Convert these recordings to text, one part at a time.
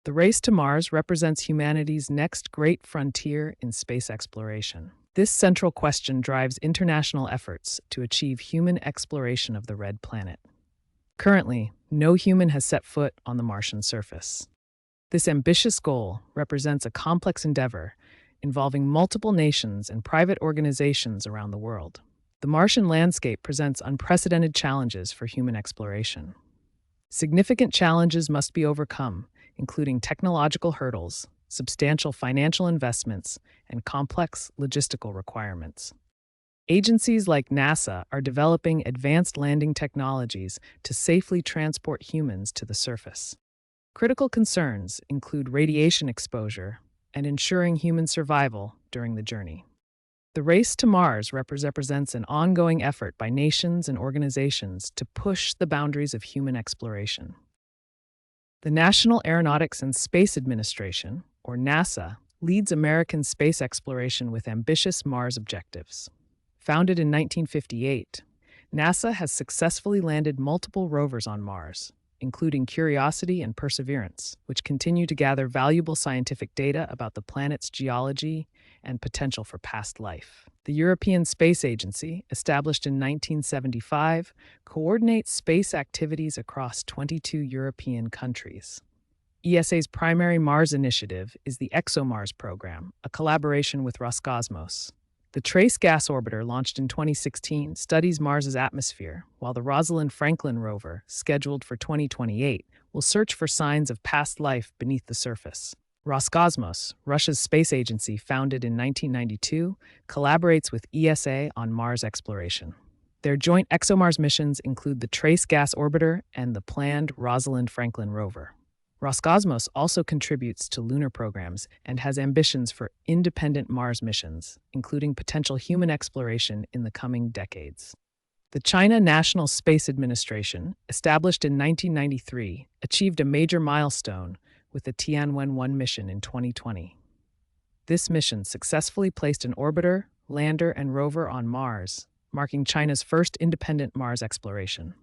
The race to Mars represents humanity's next great frontier in space exploration. This central question drives international efforts to achieve human exploration of the red planet. Currently, no human has set foot on the Martian surface. This ambitious goal represents a complex endeavor involving multiple nations and private organizations around the world. The Martian landscape presents unprecedented challenges for human exploration. Significant challenges must be overcome, including technological hurdles, substantial financial investments, and complex logistical requirements. Agencies like NASA are developing advanced landing technologies to safely transport humans to the surface. Critical concerns include radiation exposure and ensuring human survival during the journey. The race to Mars represents an ongoing effort by nations and organizations to push the boundaries of human exploration. The National Aeronautics and Space Administration, or NASA, leads American space exploration with ambitious Mars objectives. Founded in 1958, NASA has successfully landed multiple rovers on Mars, including Curiosity and Perseverance, which continue to gather valuable scientific data about the planet's geology and potential for past life. The European Space Agency, established in 1975, coordinates space activities across 22 European countries. ESA's primary Mars initiative is the ExoMars program, a collaboration with Roscosmos. The Trace Gas Orbiter, launched in 2016, studies Mars's atmosphere, while the Rosalind Franklin rover, scheduled for 2028, will search for signs of past life beneath the surface. Roscosmos, Russia's space agency founded in 1992, collaborates with ESA on Mars exploration. Their joint ExoMars missions include the Trace Gas Orbiter and the planned Rosalind Franklin rover. Roscosmos also contributes to lunar programs and has ambitions for independent Mars missions, including potential human exploration in the coming decades. The China National Space Administration, established in 1993, achieved a major milestone with the Tianwen-1 mission in 2020. This mission successfully placed an orbiter, lander, and rover on Mars, marking China's first independent Mars exploration.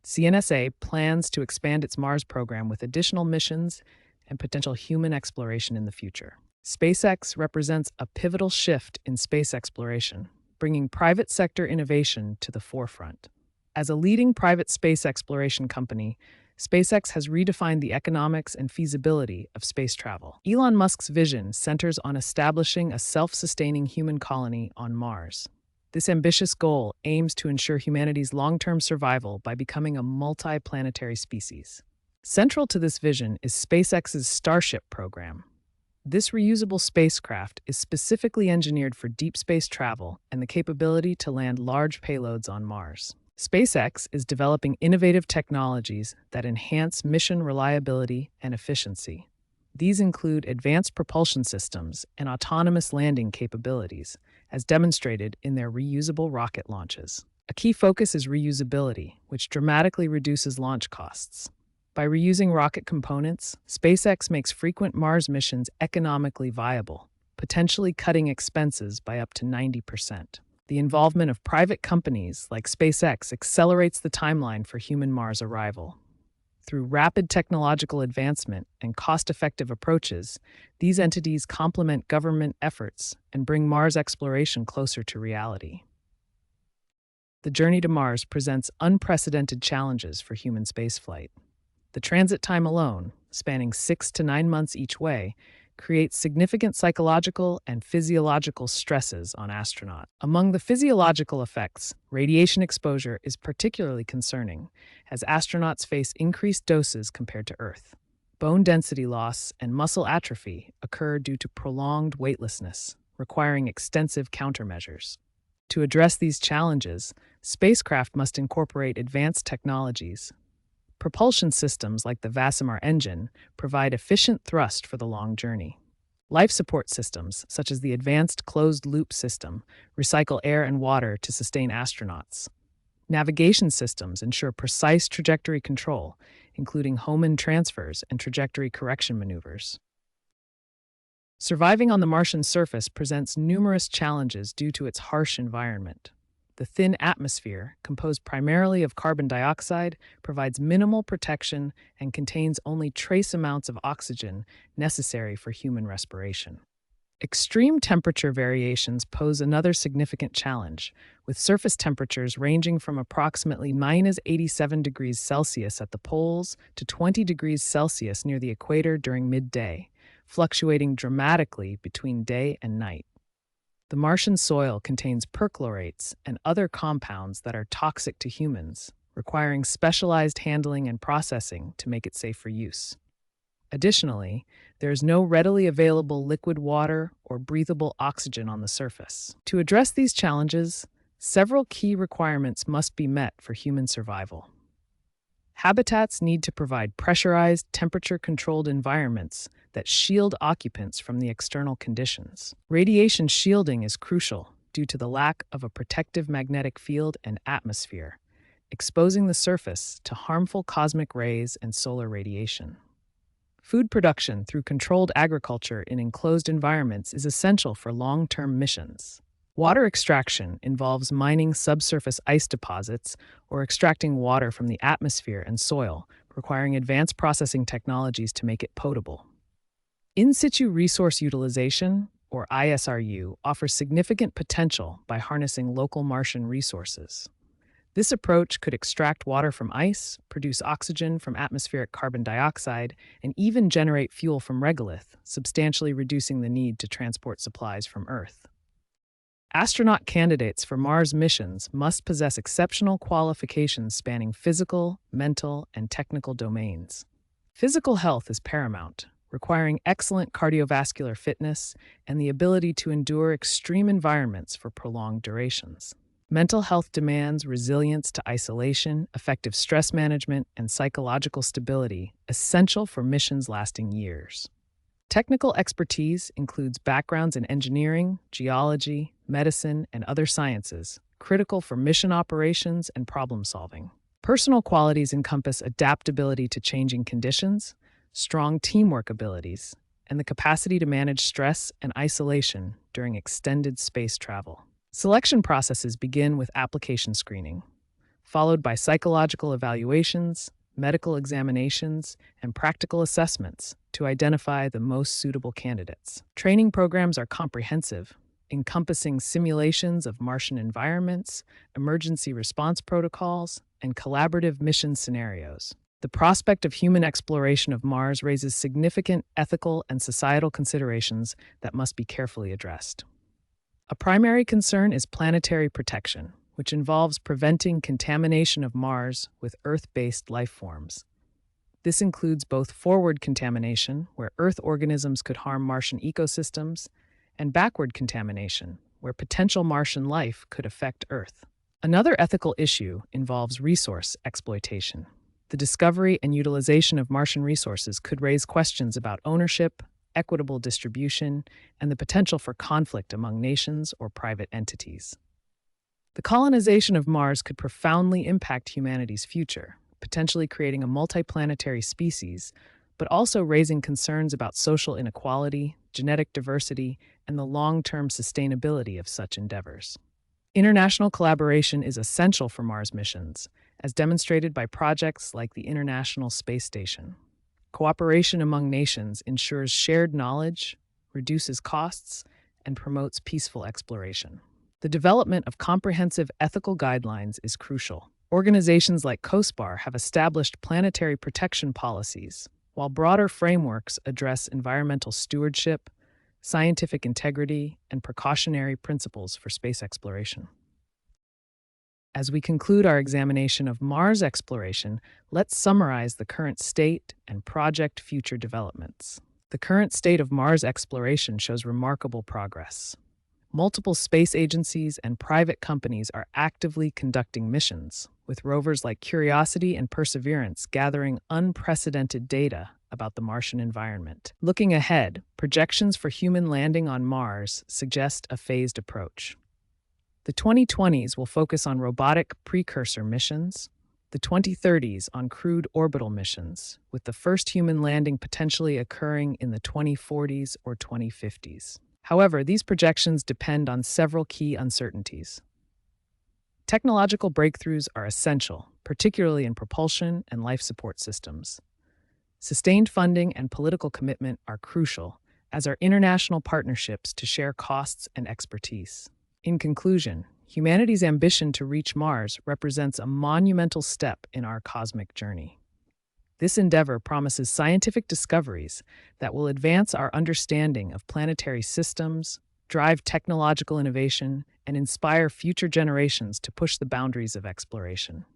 CNSA plans to expand its Mars program with additional missions and potential human exploration in the future. SpaceX represents a pivotal shift in space exploration, bringing private sector innovation to the forefront. As a leading private space exploration company, SpaceX has redefined the economics and feasibility of space travel. Elon Musk's vision centers on establishing a self-sustaining human colony on Mars. This ambitious goal aims to ensure humanity's long-term survival by becoming a multi-planetary species. Central to this vision is SpaceX's Starship program. This reusable spacecraft is specifically engineered for deep space travel and the capability to land large payloads on Mars. SpaceX is developing innovative technologies that enhance mission reliability and efficiency. These include advanced propulsion systems and autonomous landing capabilities, as demonstrated in their reusable rocket launches. A key focus is reusability, which dramatically reduces launch costs. By reusing rocket components, SpaceX makes frequent Mars missions economically viable, potentially cutting expenses by up to 90%. The involvement of private companies like SpaceX accelerates the timeline for human Mars arrival. Through rapid technological advancement and cost-effective approaches, these entities complement government efforts and bring Mars exploration closer to reality. The journey to Mars presents unprecedented challenges for human spaceflight. The transit time alone, spanning 6 to 9 months each way, creates significant psychological and physiological stresses on astronauts. Among the physiological effects, radiation exposure is particularly concerning, as astronauts face increased doses compared to Earth. Bone density loss and muscle atrophy occur due to prolonged weightlessness, requiring extensive countermeasures. To address these challenges, spacecraft must incorporate advanced technologies. Propulsion systems like the Vasimar engine provide efficient thrust for the long journey. Life support systems, such as the Advanced Closed-Loop System, recycle air and water to sustain astronauts. Navigation systems ensure precise trajectory control, including Hohmann transfers and trajectory correction maneuvers. Surviving on the Martian surface presents numerous challenges due to its harsh environment. The thin atmosphere, composed primarily of carbon dioxide, provides minimal protection and contains only trace amounts of oxygen necessary for human respiration. Extreme temperature variations pose another significant challenge, with surface temperatures ranging from approximately -87 degrees Celsius at the poles to 20 degrees Celsius near the equator during midday, fluctuating dramatically between day and night. The Martian soil contains perchlorates and other compounds that are toxic to humans, requiring specialized handling and processing to make it safe for use. Additionally, there is no readily available liquid water or breathable oxygen on the surface. To address these challenges, several key requirements must be met for human survival. Habitats need to provide pressurized, temperature-controlled environments that shield occupants from the external conditions. Radiation shielding is crucial due to the lack of a protective magnetic field and atmosphere, exposing the surface to harmful cosmic rays and solar radiation. Food production through controlled agriculture in enclosed environments is essential for long-term missions. Water extraction involves mining subsurface ice deposits or extracting water from the atmosphere and soil, requiring advanced processing technologies to make it potable. In situ resource utilization, or ISRU, offers significant potential by harnessing local Martian resources. This approach could extract water from ice, produce oxygen from atmospheric carbon dioxide, and even generate fuel from regolith, substantially reducing the need to transport supplies from Earth. Astronaut candidates for Mars missions must possess exceptional qualifications spanning physical, mental, and technical domains. Physical health is paramount, requiring excellent cardiovascular fitness and the ability to endure extreme environments for prolonged durations. Mental health demands resilience to isolation, effective stress management, and psychological stability, essential for missions lasting years. Technical expertise includes backgrounds in engineering, geology, medicine, and other sciences, critical for mission operations and problem solving. Personal qualities encompass adaptability to changing conditions, strong teamwork abilities, and the capacity to manage stress and isolation during extended space travel. Selection processes begin with application screening, followed by psychological evaluations, medical examinations, and practical assessments to identify the most suitable candidates. Training programs are comprehensive, encompassing simulations of Martian environments, emergency response protocols, and collaborative mission scenarios. The prospect of human exploration of Mars raises significant ethical and societal considerations that must be carefully addressed. A primary concern is planetary protection, which involves preventing contamination of Mars with Earth-based life forms. This includes both forward contamination, where Earth organisms could harm Martian ecosystems, and backward contamination, where potential Martian life could affect Earth. Another ethical issue involves resource exploitation. The discovery and utilization of Martian resources could raise questions about ownership, equitable distribution, and the potential for conflict among nations or private entities. The colonization of Mars could profoundly impact humanity's future, potentially creating a multi-planetary species, but also raising concerns about social inequality, genetic diversity, and the long-term sustainability of such endeavors. International collaboration is essential for Mars missions, as demonstrated by projects like the International Space Station. Cooperation among nations ensures shared knowledge, reduces costs, and promotes peaceful exploration. The development of comprehensive ethical guidelines is crucial. Organizations like COSPAR have established planetary protection policies, while broader frameworks address environmental stewardship, scientific integrity, and precautionary principles for space exploration. As we conclude our examination of Mars exploration, let's summarize the current state and project future developments. The current state of Mars exploration shows remarkable progress. Multiple space agencies and private companies are actively conducting missions, with rovers like Curiosity and Perseverance gathering unprecedented data about the Martian environment. Looking ahead, projections for human landing on Mars suggest a phased approach. The 2020s will focus on robotic precursor missions, the 2030s on crewed orbital missions, with the first human landing potentially occurring in the 2040s or 2050s. However, these projections depend on several key uncertainties. Technological breakthroughs are essential, particularly in propulsion and life support systems. Sustained funding and political commitment are crucial, as are international partnerships to share costs and expertise. In conclusion, humanity's ambition to reach Mars represents a monumental step in our cosmic journey. This endeavor promises scientific discoveries that will advance our understanding of planetary systems, drive technological innovation, and inspire future generations to push the boundaries of exploration.